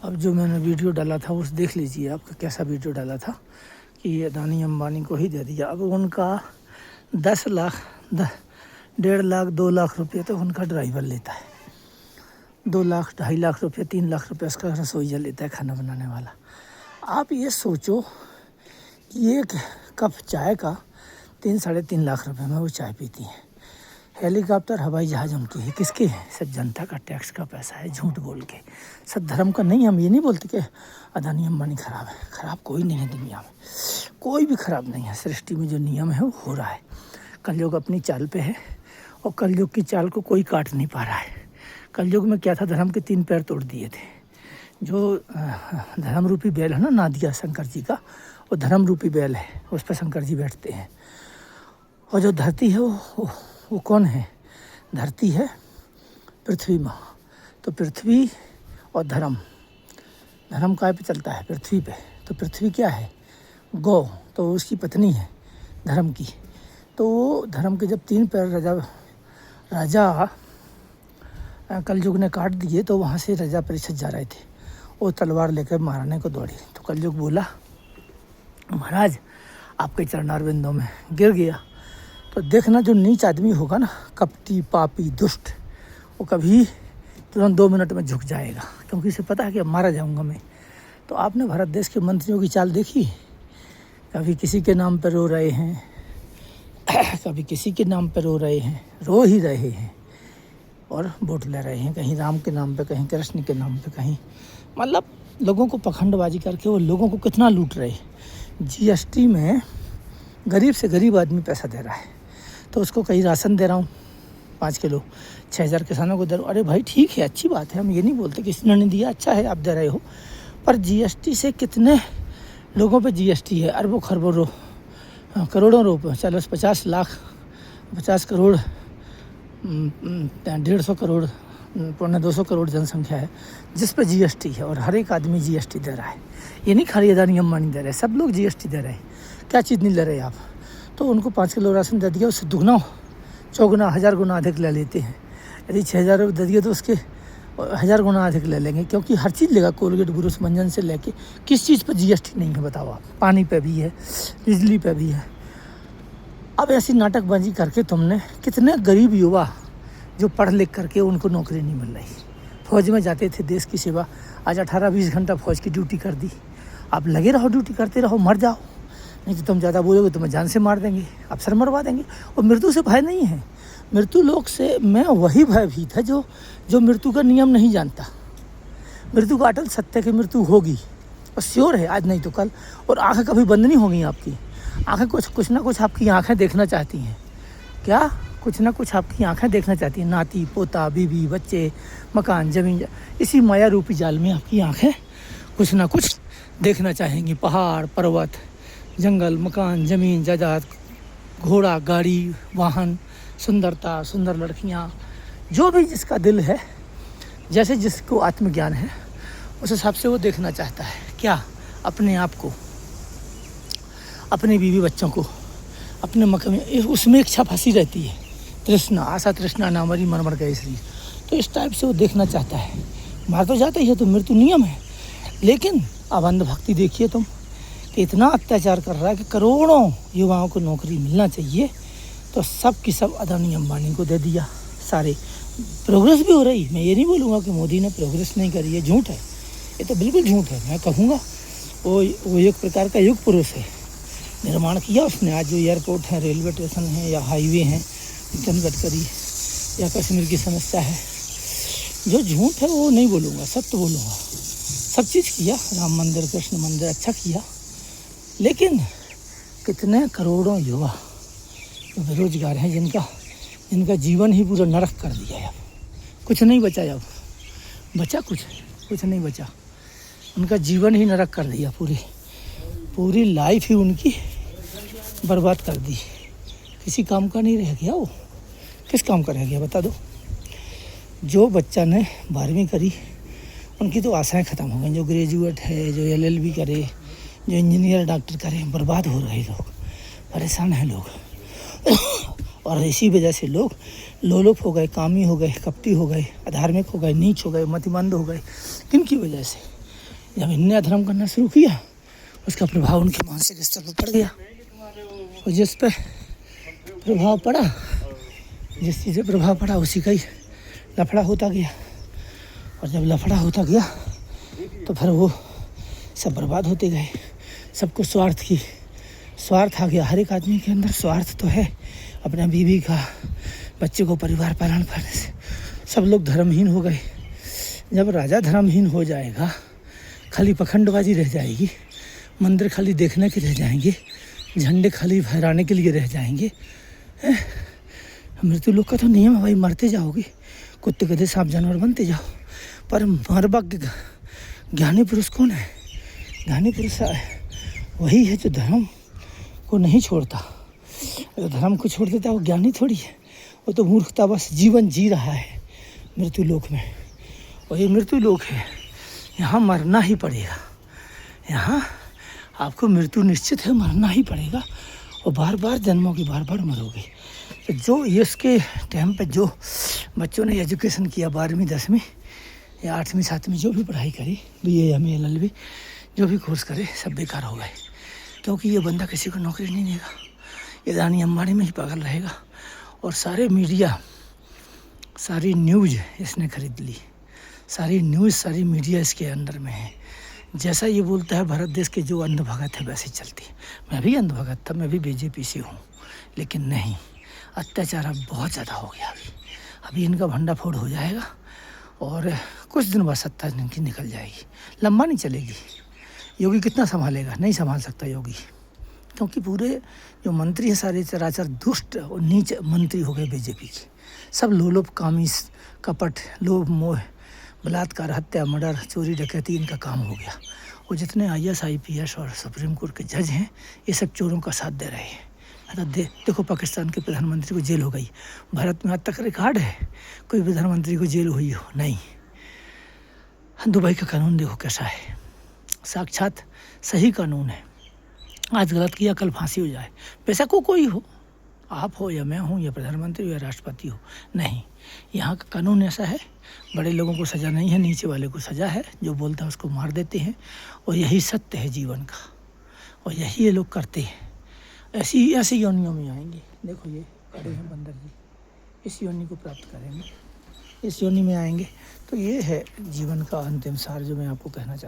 अब जो मैंने वीडियो डाला था उस देख लीजिए आपका कैसा वीडियो डाला था कि अदानी अंबानी को ही दे दिया। अब उनका 10 लाख 1.5 लाख 2 लाख रुपये तो उनका ड्राइवर लेता है, 2 लाख 2.5 लाख रुपये 3 लाख रुपये उसका रसोईया लेता है खाना बनाने वाला। आप ये सोचो कि एक कप चाय का 3-3.5 लाख रुपए में वो चाय पीती हैं। हेलीकॉप्टर हवाई जहाज़ उनके है, किसके हैं? सब जनता का टैक्स का पैसा है, झूठ बोल के। सब धर्म का नहीं। हम ये नहीं बोलते कि अदानी अंबानी खराब है, खराब कोई नहीं है दुनिया में, कोई भी खराब नहीं है। सृष्टि में जो नियम है वो हो रहा है। कलयुग अपनी चाल पे है और कलयुग की चाल को कोई काट नहीं पा रहा है। कलयुग में क्या था, धर्म के 3 पैर तोड़ दिए थे। जो धर्म रूपी बैल है ना, नादिया शंकर जी का, वो धर्म रूपी बैल है, उस पर शंकर जी बैठते हैं। और जो धरती है वो कौन है? धरती है पृथ्वी माँ। तो पृथ्वी और धर्म काय पे चलता है? पृथ्वी पे। तो पृथ्वी क्या है? गौ। तो उसकी पत्नी है धर्म की। तो वो धर्म के जब 3 पैर राजा कलयुग ने काट दिए तो वहाँ से राजा परिषद जा रहे थे, वो तलवार लेकर मारने को दौड़ी। तो कलयुग बोला, महाराज आपके चरणारविंदों में गिर गया। तो देखना जो नीच आदमी होगा ना, कपटी पापी दुष्ट, वो कभी तुरंत 2 मिनट में झुक जाएगा, क्योंकि इसे पता है कि अब मारा जाऊंगा मैं। तो आपने भारत देश के मंत्रियों की चाल देखी? कभी किसी के नाम पर रो रहे हैं, कभी किसी के नाम पर रो रहे हैं, रो ही रहे हैं और वोट ले रहे हैं, कहीं राम के नाम पे, कहीं कृष्ण के नाम पे, कहीं मतलब लोगों को पखंडबाजी करके वो लोगों को कितना लूट रहे। जीएसटी में गरीब से गरीब आदमी पैसा दे रहा है, तो उसको कहीं राशन दे रहा हूँ 5 किलो, 6,000 किसानों को दे रहा हूँ। अरे भाई ठीक है, अच्छी बात है, हम ये नहीं बोलते किसी ने दिया, अच्छा है आप दे रहे हो। पर जीएसटी से कितने लोगों पे जीएसटी है? अरबों खरबों करोड़ों रुपये, 50 लाख 50 करोड़ 150 करोड़ 250 करोड़ जनसंख्या है जिस पे जीएसटी है, और हर एक आदमी जीएसटी दे रहा है। ये नहीं खाली अदानी अंबानी दे रहे, सब लोग जीएसटी दे रहे हैं। क्या चीज़ नहीं ले रहे आप? तो उनको 5 किलो राशन दे दिया, उससे दुगना 4 1000 गुना अधिक ले लेते हैं। यदि 6,000 रुपये दे दिए तो उसके 1000 गुना अधिक ले लेंगे, क्योंकि हर चीज़ लेगा, कोलगेट ब्रुश मंजन से लेके। किस चीज़ पर जीएसटी नहीं है बताओ आप? पानी पे भी है, बिजली पे भी है। अब ऐसी नाटकबाजी करके तुमने कितने गरीब युवा जो पढ़ लिख करके उनको नौकरी नहीं मिल रही, फौज में जाते थे देश की सेवा, आज 18-20 घंटा फौज की ड्यूटी कर दी। आप लगे रहो, ड्यूटी करते रहो, मर जाओ, नहीं तो तुम ज़्यादा बोलोगे तुम्हें जान से मार देंगे, अफसर मरवा देंगे। और मृत्यु से भय नहीं है, मृत्यु लोक से मैं वही भयभीत है जो मृत्यु का नियम नहीं जानता। मृत्यु का अटल सत्य की मृत्यु होगी और श्योर है, आज नहीं तो कल। और आँखें कभी बंद नहीं होंगी आपकी, आँखें कुछ ना कुछ आपकी आँखें देखना चाहती हैं। क्या? कुछ ना कुछ आपकी आंखें देखना चाहती हैं, नाती पोता बीवी बच्चे मकान ज़मीन, इसी माया रूपी जाल में आपकी आंखें कुछ ना कुछ देखना चाहेंगी। पहाड़ पर्वत जंगल मकान ज़मीन जायदाद, घोड़ा गाड़ी वाहन, सुंदरता सुंदर लड़कियां, जो भी जिसका दिल है, जैसे जिसको आत्मज्ञान है उस हिसाब से वो देखना चाहता है। क्या? अपने आप को, अपने बीवी बच्चों को, अपने मकान, उसमें इच्छा फंसी रहती है, तृष्णा आशा तृष्णा ना मरी मर गए शरीर। तो इस टाइप से वो देखना चाहता है। मार तो जाता ही है, तो मृत्यु नियम है। लेकिन अब अंधभक्ति देखिए तुम, कि इतना अत्याचार कर रहा है कि करोड़ों युवाओं को नौकरी मिलना चाहिए, तो सब की सब अदानी अंबानी को दे दिया। सारे प्रोग्रेस भी हो रही, मैं ये नहीं बोलूँगा कि मोदी ने प्रोग्रेस नहीं करी है, झूठ है, ये तो बिल्कुल झूठ है। मैं कहूँगा वो एक प्रकार का युग पुरुष है, निर्माण किया उसने। आज जो एयरपोर्ट है, रेलवे स्टेशन है या हाईवे हैं, नितिन गडकरी या कश्मीर की समस्या है, जो झूठ है वो नहीं बोलूँगा, सत्य बोलूँगा। सब चीज़ किया, राम मंदिर कृष्ण मंदिर अच्छा किया, लेकिन कितने करोड़ों युवा बेरोजगार हैं जिनका जीवन ही पूरा नरक कर दिया है। कुछ नहीं बचा, अब बचा कुछ नहीं बचा, उनका जीवन ही नरक कर दिया, पूरी लाइफ ही उनकी बर्बाद कर दी। किसी काम का नहीं रह गया वो, किस काम का रह गया बता दो? जो बच्चा ने 12वीं करी उनकी तो आशाएं ख़त्म हो गई, जो ग्रेजुएट है, जो LLB करे, जो इंजीनियर डॉक्टर करे, बर्बाद हो रहे लोग, परेशान हैं लोग। और इसी वजह से लोग लोलुप हो गए, कामी हो गए, कपटी हो गए, अधार्मिक हो गए, नीच हो गए, मतिमंद हो गए। किन की वजह से? जब इनने अधर्म करना शुरू किया उसका प्रभाव उनके मानसिक स्तर पर पड़ गया, और जिस पे प्रभाव पड़ा, जिस चीज़ पे प्रभाव पड़ा उसी का ही लफड़ा होता गया, और जब लफड़ा होता गया तो फिर वो सब बर्बाद होते गए। सबको स्वार्थ आ गया। हर एक आदमी के अंदर स्वार्थ तो है, अपना बीवी का, बच्चे को परिवार पालन करने से सब लोग धर्महीन हो गए। जब राजा धर्महीन हो जाएगा, खाली पखंडबाजी रह जाएगी, मंदिर खाली देखने के रह जाएंगे, झंडे खाली फहराने के लिए रह जाएंगे। मृत्यु लोक का तो नियम है भाई, मरते जाओगे, कुत्ते गधे सांप जानवर बनते जाओ, पर मरबक ज्ञानी पुरुष कौन है? ज्ञानी पुरुष वही है जो धर्म को नहीं छोड़ता। जो धर्म को छोड़ देता है वो ज्ञानी थोड़ी है, वो तो मूर्खता बस जीवन जी रहा है मृत्यु लोक में। और ये मृत्यु लोक है, यहाँ मरना ही पड़ेगा, यहाँ आपको मृत्यु निश्चित है, मरना ही पड़ेगा, और बार बार जन्मों की बार बार मरोगे। तो जो इसके टाइम पे जो बच्चों ने एजुकेशन किया 12वीं 10वीं या 8वीं 7वीं जो भी पढ़ाई करी, BA MA LLB जो भी कोर्स करे, सब बेकार हो गए, क्योंकि ये बंदा किसी को नौकरी नहीं देगा। ये अदानी अंबानी में ही पागल रहेगा, और सारे मीडिया, सारी न्यूज़ इसने खरीद ली, सारी न्यूज़ सारी मीडिया इसके अंडर में है। जैसा ये बोलता है भारत देश के जो अंधभगत है वैसे चलती है। मैं भी अंधभगत था, मैं भी BJP से हूँ, लेकिन नहीं, अत्याचार अब बहुत ज़्यादा हो गया। अभी इनका भंडाफोड़ हो जाएगा और कुछ दिन बाद सत्ता इनकी निकल जाएगी, लंबा नहीं चलेगी। योगी कितना संभालेगा? नहीं संभाल सकता योगी, क्योंकि पूरे जो मंत्री हैं सारे चराचर दुष्ट और नीच मंत्री हो गए BJP के। सब लोलुप, कामी, कपट, लोभ, मोह, बलात्कार, हत्या, मर्डर, चोरी, डकैती इनका काम हो गया। और जितने IAS IPS और सुप्रीम कोर्ट के जज हैं, ये सब चोरों का साथ दे रहे हैं। देखो पाकिस्तान के प्रधानमंत्री को जेल हो गई, भारत में आज तक रिकॉर्ड है कोई प्रधानमंत्री को जेल हुई हो? नहीं। दुबई का कानून देखो कैसा है, साक्षात सही कानून है। आज गलत किया कल फांसी हो जाए, बेशक वो कोई हो, आप हो या मैं हूँ या प्रधानमंत्री हो या राष्ट्रपति हो, नहीं, यहाँ का कानून ऐसा है। बड़े लोगों को सज़ा नहीं है, नीचे वाले को सज़ा है, जो बोलता है उसको मार देते हैं, और यही सत्य है जीवन का, और यही ये लोग करते हैं। ऐसी योनियों में आएंगे। देखो ये खड़े हैं बंदर जी, इस योनि को प्राप्त करेंगे, इस योनि में आएंगे। तो ये है जीवन का अंतिम सार जो मैं आपको कहना चाहता हूँ।